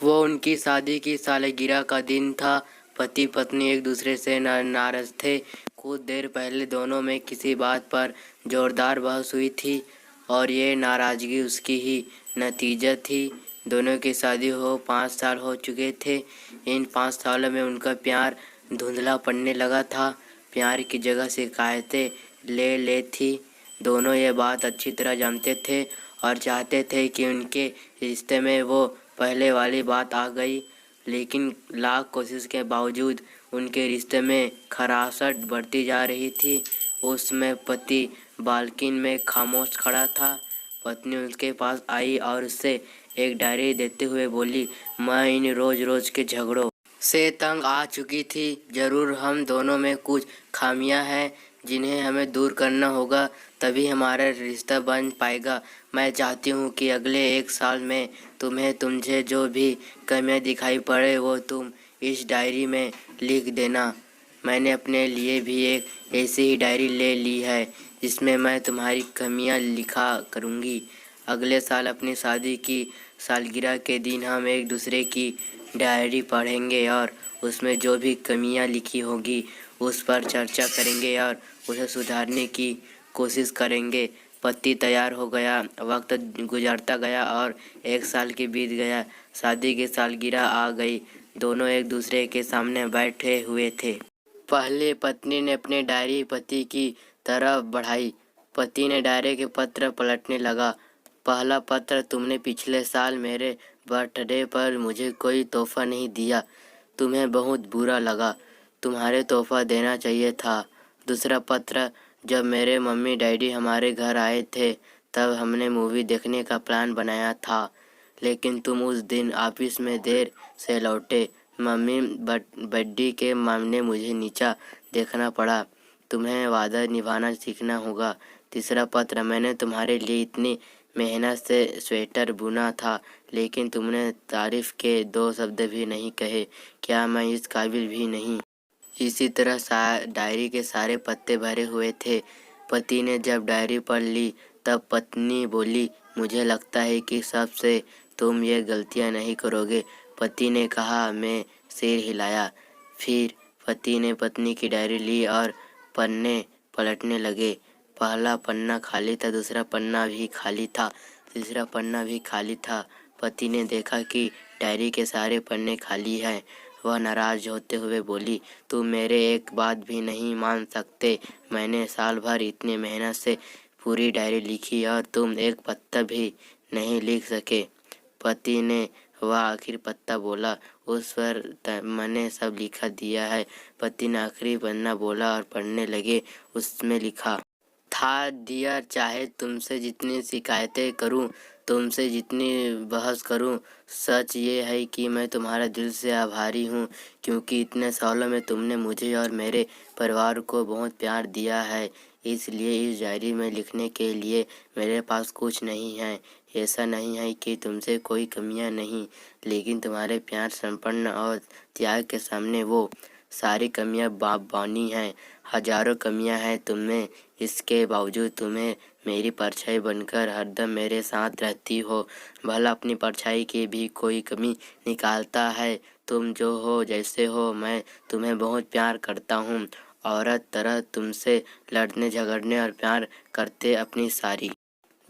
वो उनकी शादी की सालगिरह का दिन था। पति पत्नी एक दूसरे से नाराज थे। कुछ देर पहले दोनों में किसी बात पर जोरदार बहस हुई थी और ये नाराज़गी उसकी ही नतीजा थी। दोनों की शादी हो 5 साल हो चुके थे। इन 5 सालों में उनका प्यार धुंधला पड़ने लगा था। प्यार की जगह शिकायतें ले थी। दोनों ये बात अच्छी तरह जानते थे और चाहते थे कि उनके रिश्ते में वो पहले वाली बात आ गई, लेकिन लाख कोशिश के बावजूद उनके रिश्ते में खराशट बढ़ती जा रही थी। उसमें पति बाल्कनी में खामोश खड़ा था। पत्नी उसके पास आई और उससे एक डायरी देते हुए बोली, मैं इन रोज रोज के झगड़ों से तंग आ चुकी थी। ज़रूर हम दोनों में कुछ खामियां हैं जिन्हें हमें दूर करना होगा, तभी हमारा रिश्ता बन पाएगा। मैं चाहती हूँ कि अगले 1 साल में तुझे जो भी कमियां दिखाई पड़े वो तुम इस डायरी में लिख देना। मैंने अपने लिए भी एक ऐसी ही डायरी ले ली है जिसमें मैं तुम्हारी कमियां लिखा करूँगी। अगले साल अपनी शादी की सालगिरह के दिन हम एक दूसरे की डायरी पढ़ेंगे और उसमें जो भी कमियां लिखी होगी उस पर चर्चा करेंगे और उसे सुधारने की कोशिश करेंगे। पति तैयार हो गया। वक्त गुजरता गया और 1 साल की बीत गया। शादी की सालगिरह आ गई। दोनों एक दूसरे के सामने बैठे हुए थे। पहले पत्नी ने अपनी डायरी पति की तरफ बढ़ाई। पति ने डायरी के पत्र पलटने लगा। पहला पत्र, तुमने पिछले साल मेरे बर्थडे पर मुझे कोई तोहफा नहीं दिया। तुम्हें बहुत बुरा लगा। तुम्हारे तोहफा देना चाहिए था। दूसरा पत्र, जब मेरे मम्मी डैडी हमारे घर आए थे तब हमने मूवी देखने का प्लान बनाया था, लेकिन तुम उस दिन ऑफिस में देर से लौटे। मम्मी बड्डी के मामले मुझे नीचा देखना पड़ा। तुम्हें वादा निभाना सीखना होगा। तीसरा पत्र, मैंने तुम्हारे लिए इतनी मेहनत से स्वेटर बुना था, लेकिन तुमने तारीफ के 2 शब्द भी नहीं कहे। क्या मैं इस काबिल भी नहीं? इसी तरह डायरी के सारे पत्ते भरे हुए थे। पति ने जब डायरी पढ़ ली तब पत्नी बोली, मुझे लगता है कि सबसे तुम ये गलतियां नहीं करोगे। पति ने कहा। मैं सिर हिलाया। फिर पति ने पत्नी की डायरी ली और पन्ने पलटने लगे। पहला पन्ना खाली था, दूसरा पन्ना भी खाली था, तीसरा पन्ना भी खाली था। पति ने देखा कि डायरी के सारे पन्ने खाली हैं। वह नाराज होते हुए बोली, तुम मेरे एक बात भी नहीं मान सकते। मैंने साल भर इतनी मेहनत से पूरी डायरी लिखी और तुम एक पत्ता भी नहीं लिख सके। पति ने वह आखिरी पत्ता बोला, उस पर मैंने सब लिखा दिया है। पति ने आखिरी पन्ना बोला और पढ़ने लगे। उसमें लिखा था, डियर, चाहे तुमसे जितनी शिकायतें करूं, तुमसे जितनी बहस करूं, सच ये है कि मैं तुम्हारा दिल से आभारी हूं, क्योंकि इतने सालों में तुमने मुझे और मेरे परिवार को बहुत प्यार दिया है। इसलिए इस डायरी में लिखने के लिए मेरे पास कुछ नहीं है। ऐसा नहीं है कि तुमसे कोई कमियां नहीं, लेकिन तुम्हारे प्यार, समर्पण और त्याग के सामने वो सारी कमियां बानी हैं। हजारों कमियां हैं तुममें, इसके बावजूद तुम्हें मेरी परछाई बनकर हरदम मेरे साथ रहती हो। भला अपनी परछाई की भी कोई कमी निकालता है। तुम जो हो, जैसे हो, मैं तुम्हें बहुत प्यार करता हूँ। औरत तरह तुमसे लड़ने, झगड़ने और प्यार करते अपनी सारी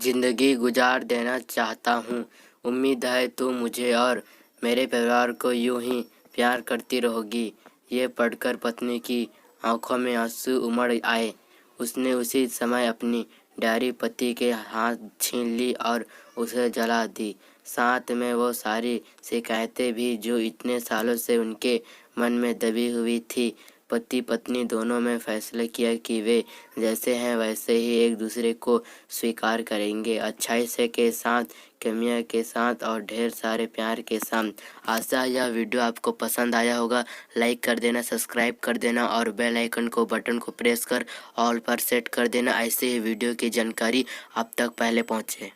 जिंदगी गुजार देना चाहता हूँ। उम्मीद है तुम मुझे और मेरे परिवार को यूं ही प्यार करती रहोगी। ये पढ़कर पत्नी की आंखों में आंसू उमड़ आए। उसने उसी समय अपनी डायरी पति के हाथ छीन ली और उसे जला दी। साथ में वो सारी शिकायतें भी जो इतने सालों से उनके मन में दबी हुई थी। पति पत्नी दोनों में फैसला किया कि वे जैसे हैं वैसे ही एक दूसरे को स्वीकार करेंगे, अच्छाई से के साथ, कमियां के साथ और ढेर सारे प्यार के साथ। आशा यह वीडियो आपको पसंद आया होगा। लाइक कर देना, सब्सक्राइब कर देना और बेल आइकन को बटन को प्रेस कर ऑल पर सेट कर देना। ऐसे ही वीडियो की जानकारी आप तक पहले पहुंचे।